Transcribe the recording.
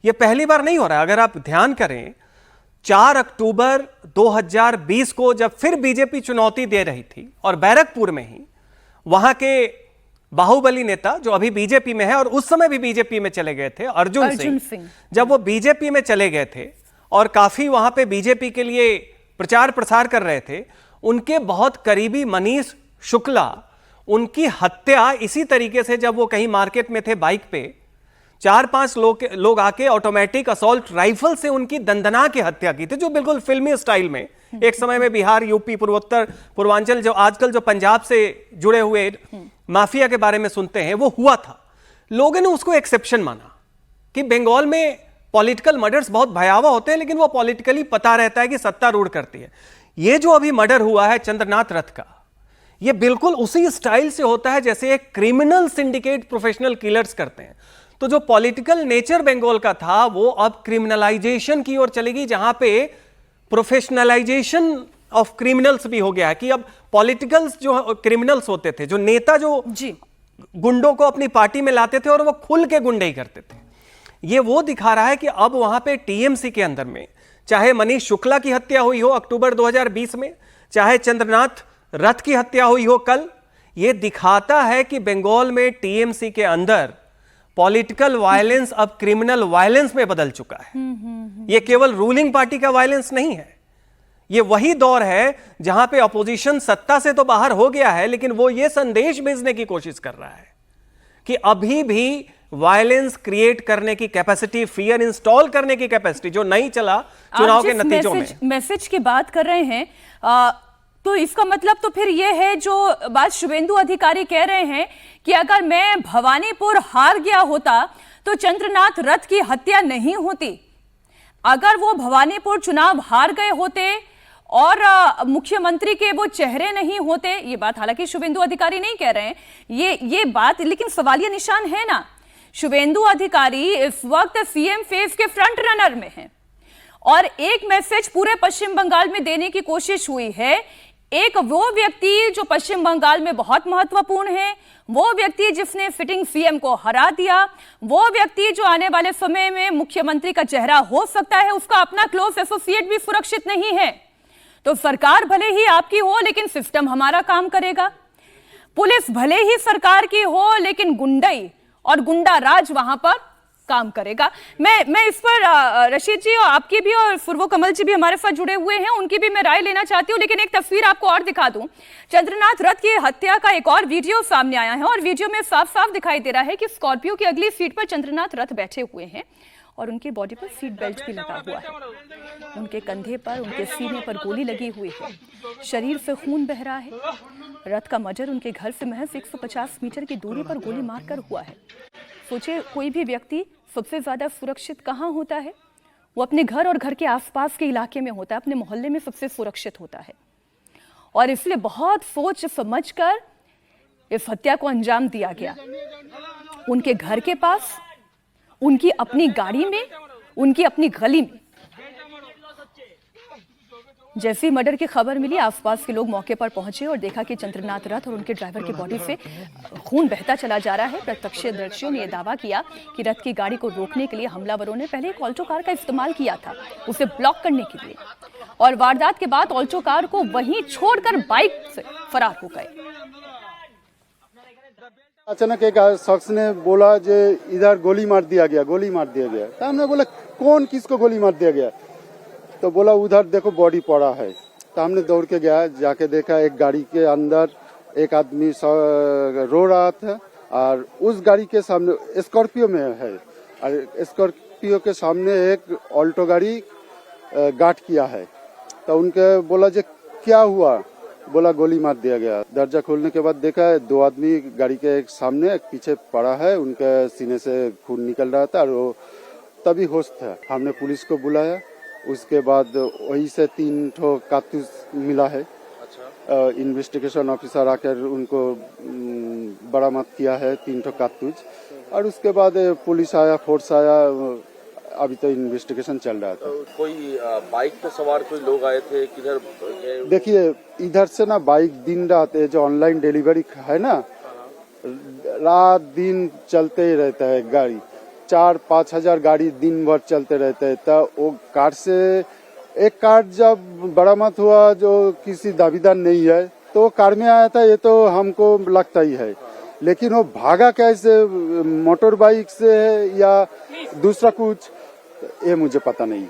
ये पहली बार नहीं हो रहा है। अगर आप ध्यान करें, 4 अक्टूबर 2020 को जब फिर बीजेपी चुनौती दे रही थी और बैरकपुर में ही वहां के बाहुबली नेता जो अभी बीजेपी में है और उस समय भी बीजेपी में चले गए थे, अर्जुन सिंह, जब वो बीजेपी में चले गए थे और काफी वहां पे बीजेपी के लिए प्रचार प्रसार कर रहे थे, उनके बहुत करीबी मनीष शुक्ला, उनकी हत्या इसी तरीके से, जब वो कहीं मार्केट में थे बाइक पे, 4-5 लोग आके ऑटोमेटिक असॉल्ट राइफल से उनकी दंदना की हत्या की थी, जो बिल्कुल फिल्मी स्टाइल में एक समय में बिहार, यूपी, पूर्वांचल, जो आजकल जो पंजाब से जुड़े हुए माफिया के बारे में सुनते हैं, वो हुआ था। लोगों ने उसको एक्सेप्शन माना कि बंगाल में पॉलिटिकल मर्डर्स बहुत भयावह होते हैं, लेकिन वो पॉलिटिकली पता रहता है कि सत्तारूढ़ करती है। ये जो अभी मर्डर हुआ है चंद्रनाथ रथ का, ये बिल्कुल उसी स्टाइल से होता है जैसे एक क्रिमिनल सिंडिकेट प्रोफेशनल किलर्स करते हैं। तो जो पॉलिटिकल नेचर बंगाल का था, वो अब क्रिमिनलाइजेशन की ओर चलेगी, जहां पे प्रोफेशनलाइजेशन ऑफ क्रिमिनल्स भी हो गया है कि अब पॉलिटिकल्स जो क्रिमिनल्स होते थे, जो नेता जो गुंडों को अपनी पार्टी में लाते थे और वो खुल के गुंडे ही करते थे, ये वो दिखा रहा है कि अब वहां पे टीएमसी के अंदर में, चाहे मनीष शुक्ला की हत्या हुई हो अक्टूबर 2020 में, चाहे चंद्रनाथ रथ की हत्या हुई हो कल, ये दिखाता है कि बंगाल में टीएमसी के अंदर पॉलिटिकल वायलेंस अब क्रिमिनल वायलेंस में बदल चुका है। ये केवल रूलिंग पार्टी का वायलेंस नहीं है, ये वही दौर है जहां पे अपोजिशन सत्ता से तो बाहर हो गया है, लेकिन वो ये संदेश भेजने की कोशिश कर रहा है कि अभी भी वायलेंस क्रिएट करने की कैपेसिटी, फियर इंस्टॉल करने की कैपेसिटी जो नहीं चला चुनाव के नतीजों में। मैसेज की बात कर रहे हैं, तो इसका मतलब तो फिर यह है जो बात शुभेंदु अधिकारी कह रहे हैं कि अगर मैं भवानीपुर हार गया होता तो चंद्रनाथ रथ की हत्या नहीं होती। अगर वो भवानीपुर चुनाव हार गए होते और मुख्यमंत्री के वो चेहरे नहीं होते, ये बात हालांकि शुभेंदु अधिकारी नहीं कह रहे हैं, ये बात, लेकिन सवालिया निशान है ना। शुभेंदु अधिकारी इस वक्त सीएम फेस के फ्रंट रनर में हैं और एक मैसेज पूरे पश्चिम बंगाल में देने की कोशिश हुई है। एक वो व्यक्ति जो पश्चिम बंगाल में बहुत महत्वपूर्ण है, वो व्यक्ति जिसने सिटिंग सीएम को हरा दिया, वो व्यक्ति जो आने वाले समय में मुख्यमंत्री का चेहरा हो सकता है, उसका अपना क्लोज एसोसिएट भी सुरक्षित नहीं है। तो सरकार भले ही आपकी हो, लेकिन सिस्टम हमारा काम करेगा। पुलिस भले ही सरकार की हो, लेकिन गुंडई और गुंडा राज वहां पर काम करेगा। मैं इस पर रशीद जी और आपकी भी और फुरवो कमल जी भी हमारे साथ जुड़े हुए हैं, उनकी भी मैं राय लेना चाहती हूं, लेकिन एक तस्वीर आपको और दिखा दूं। चंद्रनाथ रथ की हत्या का एक और वीडियो सामने आया है और वीडियो में साफ साफ दिखाई दे रहा है कि स्कॉर्पियो की अगली सीट पर चंद्रनाथ रथ बैठे हुए हैं और उनकी बॉडी पर सीट बेल्ट भी लगा हुआ है। उनके कंधे पर, उनके सीने पर गोली लगी हुई है, शरीर से खून बह रहा है। रथ का मर्डर उनके घर से महज 150 मीटर की दूरी पर गोली मारकर हुआ है। सोचे, कोई भी व्यक्ति सबसे ज्यादा सुरक्षित कहाँ होता है? वो अपने घर और घर के आसपास के इलाके में होता है, अपने मोहल्ले में सबसे सुरक्षित होता है। और इसलिए बहुत सोच समझकर इस हत्या को अंजाम दिया गया। उनके घर के पास, उनकी अपनी गाड़ी में, उनकी अपनी गली में। जैसी मर्डर की खबर मिली, आसपास के लोग मौके पर पहुंचे और देखा कि चंद्रनाथ रथ और उनके ड्राइवर की बॉडी से खून बहता चला जा रहा है। प्रत्यक्षदर्शियों ने यह दावा किया कि रथ की गाड़ी को रोकने के लिए हमलावरों ने पहले एक ऑल्टो कार का इस्तेमाल किया था, उसे ब्लॉक करने के लिए, और वारदात के बाद ऑल्टो कार को वहीं छोड़कर बाइक से फरार हो गए। अचानक एक शख्स ने बोला जे इधर गोली मार दिया गया, गोली मार दिया गया। तो हमने बोला कौन, किसको गोली मार दिया गया? तो बोला उधर देखो बॉडी पड़ा है। तो हमने दौड़ के गया, जाके देखा एक गाड़ी के अंदर एक आदमी रो रहा था और उस गाड़ी के सामने स्कॉर्पियो में है और स्कॉर्पियो के सामने एक ऑल्टो गाड़ी गार्ड किया है। तो उनके बोला जे क्या हुआ? बोला गोली मार दिया गया। दरजा खोलने के बाद देखा 2 आदमी गाड़ी के एक सामने एक पीछे पड़ा है, उनके सीने से खून निकल रहा था और वो तभी होश था। हमने पुलिस को बुलाया, उसके बाद वही से 3 ठो कारतूस मिला है। अच्छा। इन्वेस्टिगेशन ऑफिसर आकर उनको बरामद किया है 3 ठो कारतूस, और उसके बाद पुलिस आया, फोर्स आया, अभी तो इन्वेस्टिगेशन चल रहा था। तो कोई बाइक पे सवार कोई लोग आए थे किधर? देखिए इधर से ना बाइक दिन रात, जो ऑनलाइन डिलीवरी है ना, रात दिन चलते ही रहता है गाड़ी। 4-5 हजार गाड़ी दिन भर चलते रहते हैं। तो वो कार से एक कार जब बरामद हुआ जो किसी दावेदार नहीं है तो कार में आया था, ये तो हमको लगता ही है। लेकिन वो भागा कैसे, मोटर बाइक से है या दूसरा कुछ, ये मुझे पता नहीं।